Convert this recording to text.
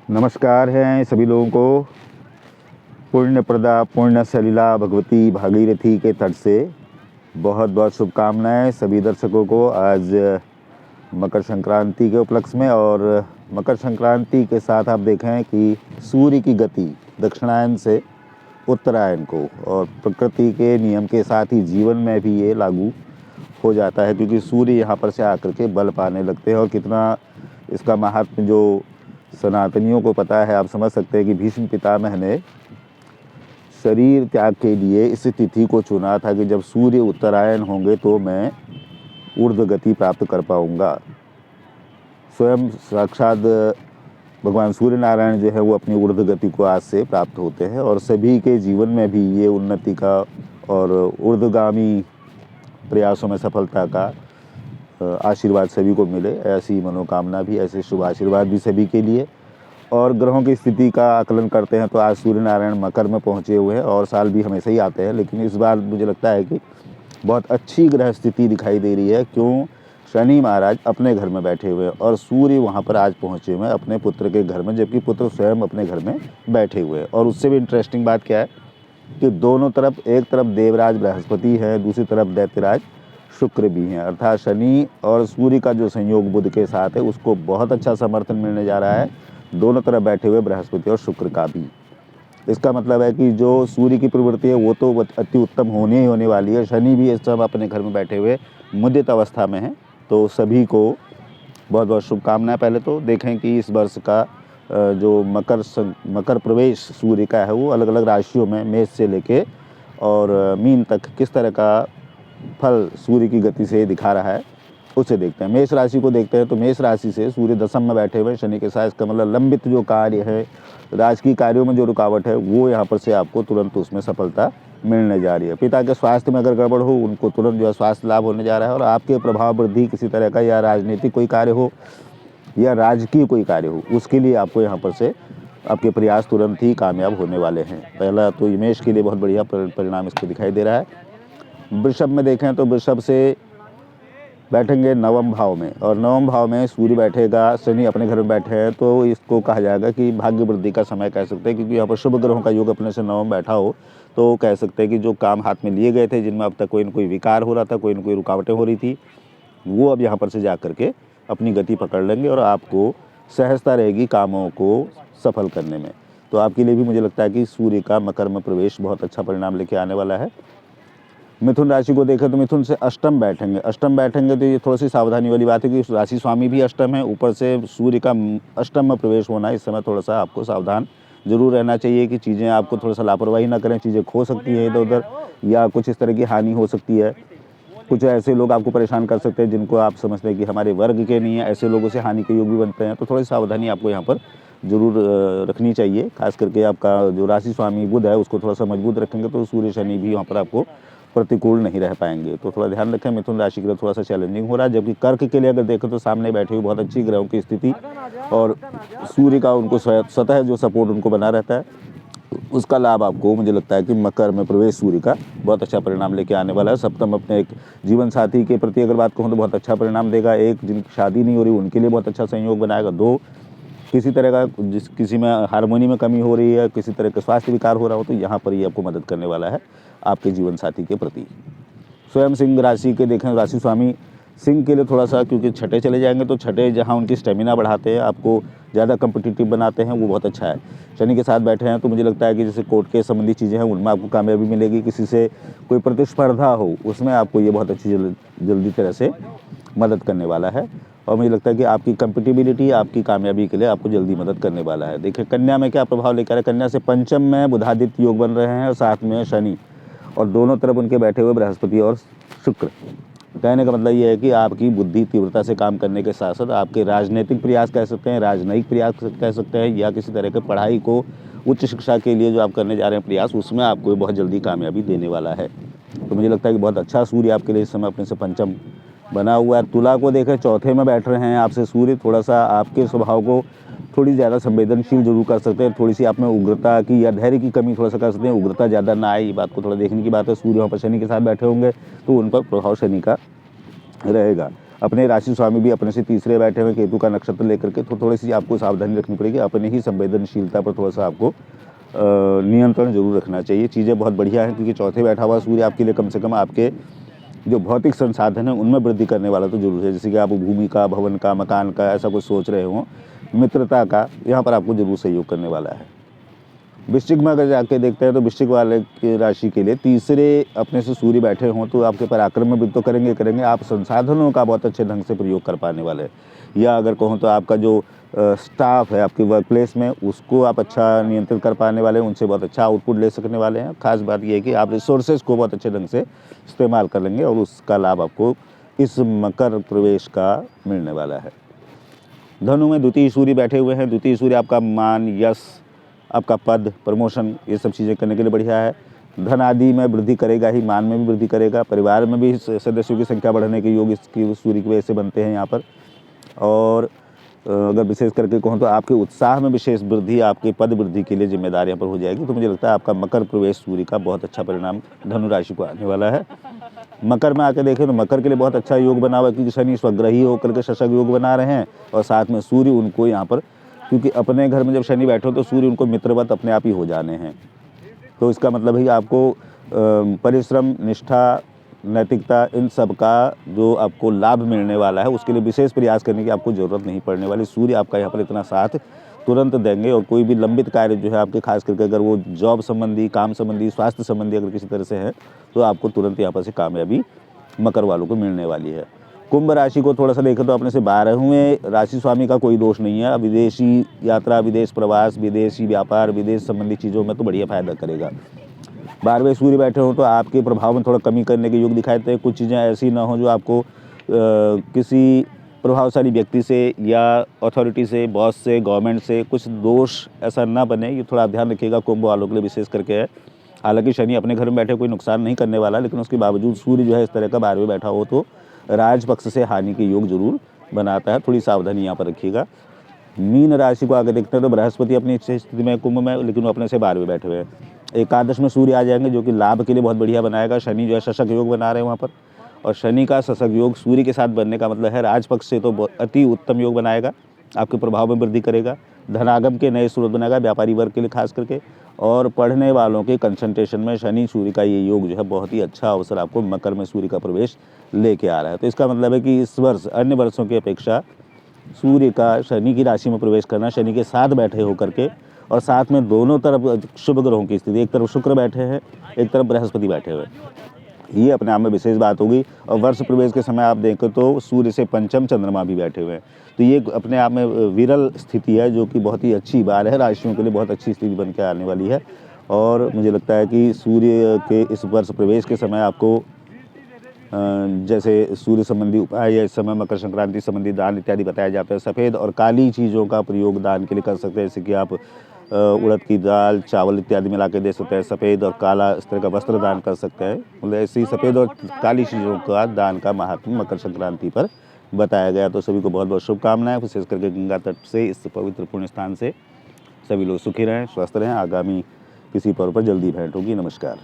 नमस्कार हैं सभी लोगों को। पुण्यप्रदा पुण्य सलिला भगवती भागीरथी के तट से बहुत बहुत शुभकामनाएं सभी दर्शकों को आज मकर संक्रांति के उपलक्ष्य में। और मकर संक्रांति के साथ आप देखें कि सूर्य की गति दक्षिणायन से उत्तरायण को और प्रकृति के नियम के साथ ही जीवन में भी ये लागू हो जाता है, क्योंकि सूर्य यहाँ पर से आकर के बल पाने लगते हैं। और कितना इसका महात्म्य जो सनातनियों को पता है, आप समझ सकते हैं कि भीष्म पितामह ने शरीर त्याग के लिए इस तिथि को चुना था कि जब सूर्य उत्तरायण होंगे तो मैं ऊर्ध्व गति प्राप्त कर पाऊंगा। स्वयं साक्षात भगवान सूर्य नारायण जो है वो अपनी ऊर्ध्व गति को आज से प्राप्त होते हैं, और सभी के जीवन में भी ये उन्नति का और ऊर्ध्वगामी प्रयासों में सफलता का आशीर्वाद सभी को मिले, ऐसी मनोकामना भी, ऐसे शुभ आशीर्वाद भी सभी के लिए। और ग्रहों की स्थिति का आकलन करते हैं तो आज सूर्य नारायण मकर में पहुंचे हुए हैं, और साल भी हमेशा ही आते हैं, लेकिन इस बार मुझे लगता है कि बहुत अच्छी ग्रह स्थिति दिखाई दे रही है। क्यों? शनि महाराज अपने घर में बैठे हुए हैं और सूर्य वहाँ पर आज पहुँचे हुए हैं अपने पुत्र के घर में, जबकि पुत्र स्वयं अपने घर में बैठे हुए हैं। और उससे भी इंटरेस्टिंग बात क्या है कि दोनों तरफ, एक तरफ देवराज बृहस्पति है, दूसरी तरफ दैत्यराज शुक्र भी हैं, अर्थात शनि और सूर्य का जो संयोग बुध के साथ है उसको बहुत अच्छा समर्थन मिलने जा रहा है, दोनों तरफ बैठे हुए बृहस्पति और शुक्र का भी। इसका मतलब है कि जो सूर्य की प्रवृत्ति है वो तो अति उत्तम होने ही होने वाली है। शनि भी इस समय अपने घर में बैठे हुए मुदित अवस्था में है। तो सभी को बहुत बहुत शुभकामनाएं। पहले तो देखें कि इस वर्ष का जो मकर प्रवेश सूर्य का है वो अलग अलग राशियों में, मेष से लेके और मीन तक किस तरह का फल सूर्य की गति से दिखा रहा है, उसे देखते हैं। मेष राशि को देखते हैं तो मेष राशि से सूर्य दशम में बैठे हुए शनि के साथ, इसका मतलब लंबित जो कार्य है, राजकीय कार्यों में जो रुकावट है वो यहाँ पर से आपको तुरंत उसमें सफलता मिलने जा रही है। पिता के स्वास्थ्य में अगर गड़बड़ हो, उनको तुरंत जो है स्वास्थ्य लाभ होने जा रहा है। और आपके प्रभाव वृद्धि किसी तरह का, या राजनीतिक कोई कार्य हो या राजकीय कोई कार्य हो, उसके लिए आपको यहाँ पर से आपके प्रयास तुरंत ही कामयाब होने वाले हैं। पहला तो मेष के लिए बहुत बढ़िया परिणाम इसको दिखाई दे रहा है। वृषभ में देखें तो वृषभ से बैठेंगे नवम भाव में, और नवम भाव में सूर्य बैठेगा, शनि अपने घर में बैठे हैं, तो इसको कहा जाएगा कि भाग्य वृद्धि का समय कह सकते हैं, क्योंकि यहाँ पर शुभ ग्रहों का योग अपने से नवम बैठा हो तो कह सकते हैं कि जो काम हाथ में लिए गए थे, जिनमें अब तक कोई न कोई विकार हो रहा था, कोई न कोई रुकावटें हो रही थी, वो अब यहाँ पर से जा करके अपनी गति पकड़ लेंगे और आपको सहजता रहेगी कामों को सफल करने में। तो आपके लिए भी मुझे लगता है कि सूर्य का मकर में प्रवेश बहुत अच्छा परिणाम लेके आने वाला है। मिथुन राशि को देखें तो मिथुन से अष्टम बैठेंगे तो ये थोड़ी सी सावधानी वाली बात है कि राशि स्वामी भी अष्टम है, ऊपर से सूर्य का अष्टम में प्रवेश होना, इस समय थोड़ा सा आपको सावधान जरूर रहना चाहिए कि चीज़ें आपको थोड़ा सा लापरवाही ना करें, चीज़ें खो सकती हैं इधर उधर, या कुछ इस तरह की हानि हो सकती है। कुछ ऐसे लोग आपको परेशान कर सकते हैं जिनको आप समझते हैं कि हमारे वर्ग के नहीं है, ऐसे लोगों से हानि के योग भी बनते हैं। तो थोड़ी सावधानी आपको यहाँ पर जरूर रखनी चाहिए। खास करके आपका जो राशि स्वामी बुध है उसको थोड़ा सा मजबूत रखेंगे तो सूर्य शनि भी यहाँ पर आपको प्रतिकूल नहीं रह पाएंगे। तो थोड़ा ध्यान रखें। मिथुन राशि के लिए थोड़ा सा चैलेंजिंग हो रहा है। जबकि कर्क के लिए अगर देखें तो सामने बैठे हुए बहुत अच्छी ग्रहों की स्थिति और सूर्य का उनको स्वतः जो सपोर्ट उनको बना रहता है, उसका लाभ आपको मुझे लगता है कि मकर में प्रवेश सूर्य का बहुत अच्छा परिणाम लेके आने वाला है। सप्तम अपने एक जीवन साथी के प्रति अगर बात कहूँ तो बहुत अच्छा परिणाम देगा। एक, जिनकी शादी नहीं हो रही उनके लिए बहुत अच्छा संयोग बनाएगा। दो, किसी तरह का किसी में हार्मोनी में कमी हो रही है, किसी तरह का स्वास्थ्य विकार हो रहा हो, तो यहाँ पर ये आपको मदद करने वाला है आपके जीवन साथी के प्रति। स्वयं सिंह राशि के देखें, राशि स्वामी सिंह के लिए थोड़ा सा, क्योंकि छठे चले जाएंगे तो छठे जहाँ उनकी स्टेमिना बढ़ाते हैं, आपको ज़्यादा कम्पिटिटिव बनाते हैं, वो बहुत अच्छा है। शनि के साथ बैठे हैं तो मुझे लगता है कि जैसे कोर्ट के संबंधी चीज़ें हैं उनमें आपको कामयाबी मिलेगी। किसी से कोई प्रतिस्पर्धा हो उसमें आपको ये बहुत अच्छी जल्दी तरह से मदद करने वाला है। और मुझे लगता है कि आपकी कंपेटिबिलिटी आपकी कामयाबी के लिए आपको जल्दी मदद करने वाला है। देखिए कन्या में क्या प्रभाव लेकर है। कन्या से पंचम में बुधादित्य योग बन रहे हैं और साथ में शनि, और दोनों तरफ उनके बैठे हुए बृहस्पति और शुक्र। कहने का मतलब ये है कि आपकी बुद्धि तीव्रता से काम करने के साथ साथ आपके राजनीतिक प्रयास कह सकते हैं, राजनयिक प्रयास कह सकते हैं, या किसी तरह के पढ़ाई को, उच्च शिक्षा के लिए जो आप करने जा रहे हैं प्रयास, उसमें आपको बहुत जल्दी कामयाबी देने वाला है। तो मुझे लगता है कि बहुत अच्छा सूर्य आपके लिए इस समय अपने से पंचम बना हुआ है। तुला को देखें, चौथे में बैठ रहे हैं आपसे सूर्य, थोड़ा सा आपके स्वभाव को थोड़ी ज़्यादा संवेदनशील जरूर कर सकते हैं। थोड़ी सी आप में उग्रता की या धैर्य की कमी थोड़ा सा कर सकते हैं, उग्रता ज़्यादा ना आए, बात को थोड़ा देखने की बात है। सूर्य वहाँ पर शनि के साथ बैठे होंगे तो उन पर प्रभाव शनि का रहेगा। अपने राशि स्वामी भी अपने से तीसरे बैठे हुए केतु का नक्षत्र लेकर के, तो थोड़ी सी आपको सावधानी रखनी पड़ेगी। अपने ही संवेदनशीलता पर थोड़ा सा आपको नियंत्रण जरूर रखना चाहिए। चीज़ें बहुत बढ़िया हैं क्योंकि चौथे बैठा हुआ सूर्य आपके लिए कम से कम आपके जो भौतिक संसाधन है उनमें वृद्धि करने वाला तो जरूर है। जैसे कि आप भूमि का, भवन का, मकान का ऐसा कुछ सोच रहे हो, मित्रता का, यहाँ पर आपको जरूर सहयोग करने वाला है। वृश्चिक में अगर जाके देखते हैं तो वृश्चिक वाले की राशि के लिए तीसरे अपने से सूर्य बैठे हों तो आपके पराक्रम में वृद्धि तो करेंगे। आप संसाधनों का बहुत अच्छे ढंग से प्रयोग कर पाने वाले हैं, या अगर कहूँ तो आपका जो स्टाफ है आपके वर्क प्लेस में उसको आप अच्छा नियंत्रित कर पाने वाले हैं, उनसे बहुत अच्छा आउटपुट ले सकने वाले हैं। खास बात यह है कि आप रिसोर्सेज को बहुत अच्छे ढंग से इस्तेमाल कर लेंगे और उसका लाभ आपको इस मकर प्रवेश का मिलने वाला है। धनु में द्वितीय सूर्य बैठे हुए हैं। द्वितीय सूर्य आपका मान, यश, आपका पद, प्रमोशन, ये सब चीज़ें करने के लिए बढ़िया है। धन आदि में वृद्धि करेगा ही, मान में भी वृद्धि करेगा, परिवार में भी सदस्यों की संख्या बढ़ने के योग इसकी सूर्य की वजह से बनते हैं यहाँ पर। और अगर विशेष करके कहूँ तो आपके उत्साह में विशेष वृद्धि, आपके पद वृद्धि के लिए जिम्मेदार यहाँ पर हो जाएगी। तो मुझे लगता है आपका मकर प्रवेश सूर्य का बहुत अच्छा परिणाम धनु राशि को आने वाला है। मकर में आके देखें तो मकर के लिए बहुत अच्छा योग बना हुआ है क्योंकि शनि स्वग्रही होकर के शशक योग बना रहे हैं और साथ में सूर्य उनको यहाँ पर, क्योंकि अपने घर में जब शनि बैठे हो तो सूर्य उनको मित्रवत अपने आप ही हो जाने हैं। तो इसका मतलब है कि आपको परिश्रम, निष्ठा, नैतिकता, इन सब का जो आपको लाभ मिलने वाला है उसके लिए विशेष प्रयास करने की आपको ज़रूरत नहीं पड़ने वाली। सूर्य आपका यहाँ पर इतना साथ तुरंत देंगे और कोई भी लंबित कार्य जो है आपके, खास करके अगर वो जॉब संबंधी, काम संबंधी, स्वास्थ्य संबंधी अगर किसी तरह से है तो आपको तुरंत यहाँ पर से कामयाबी मकर वालों को मिलने वाली है। कुंभ राशि को थोड़ा सा देखें तो अपने से 12वें राशि स्वामी का कोई दोष नहीं है। विदेशी यात्रा, विदेश प्रवास, विदेशी व्यापार, विदेश संबंधी चीज़ों में तो बढ़िया फायदा करेगा। 12वें सूर्य बैठे हों तो आपके प्रभाव में थोड़ा कमी करने के योग दिखाई देते हैं। कुछ चीज़ें ऐसी ना हो जो आपको किसी प्रभावशाली व्यक्ति से या अथॉरिटी से, बॉस से, गवर्नमेंट से कुछ दोष ऐसा ना बने, ये थोड़ा ध्यान रखिएगा कुंभ वालों के लिए विशेष करके है। हालांकि शनि अपने घर में बैठे कोई नुकसान नहीं करने वाला, लेकिन उसके बावजूद सूर्य जो है इस तरह का 12वें बैठा हो तो राज पक्ष से हानि के योग जरूर बनाता है। थोड़ी सावधानी यहाँ पर रखिएगा। मीन राशि को आगे देखते हैं तो बृहस्पति अपनी स्थिति में कुंभ में, लेकिन वो अपने से 12वें बैठे हुए हैं। एकादश में सूर्य आ जाएंगे जो कि लाभ के लिए बहुत बढ़िया बनाएगा। शनि जो है शशक योग बना रहे हैं वहाँ पर, और शनि का शशक योग सूर्य के साथ बनने का मतलब है राज पक्ष से तो अति उत्तम योग बनाएगा, आपके प्रभाव में वृद्धि करेगा, धनागम के नए स्रोत बनाएगा व्यापारी वर्ग के लिए खास करके, और पढ़ने वालों के कंसंट्रेशन में शनि सूर्य का ये योग जो है बहुत ही अच्छा अवसर आपको मकर में सूर्य का प्रवेश लेके आ रहा है। तो इसका मतलब है कि इस वर्ष अन्य वर्षों की अपेक्षा सूर्य का शनि की राशि में प्रवेश करना, शनि के साथ बैठे होकर के, और साथ में दोनों तरफ शुभ ग्रहों की स्थिति, एक तरफ शुक्र बैठे हैं, एक तरफ बृहस्पति बैठे हुए, ये अपने आप में विशेष बात होगी। और वर्ष प्रवेश के समय आप देखें तो सूर्य से पंचम चंद्रमा भी बैठे हुए हैं, तो ये अपने आप में विरल स्थिति है जो कि बहुत ही अच्छी बात है। राशियों के लिए बहुत अच्छी स्थिति बन के आने वाली है। और मुझे लगता है कि सूर्य के इस वर्ष प्रवेश के समय आपको जैसे सूर्य संबंधी उपाय या इस समय मकर संक्रांति संबंधी दान इत्यादि बताया जाता है। सफ़ेद और काली चीज़ों का प्रयोग दान के लिए कर सकते हैं, जैसे कि आप उड़द की दाल, चावल इत्यादि मिला के दे सकते हैं। सफ़ेद और काला इस तरह का वस्त्र दान कर सकते हैं। मतलब ऐसी सफ़ेद और काली चीज़ों का दान का महात्म मकर संक्रांति पर बताया गया। तो सभी को बहुत बहुत शुभकामनाएं। विशेष करके गंगा तट से, इस पवित्र पुण्य स्थान से सभी लोग सुखी रहें, स्वस्थ रहें। आगामी किसी पर्व पर जल्दी भेंट होगी। नमस्कार।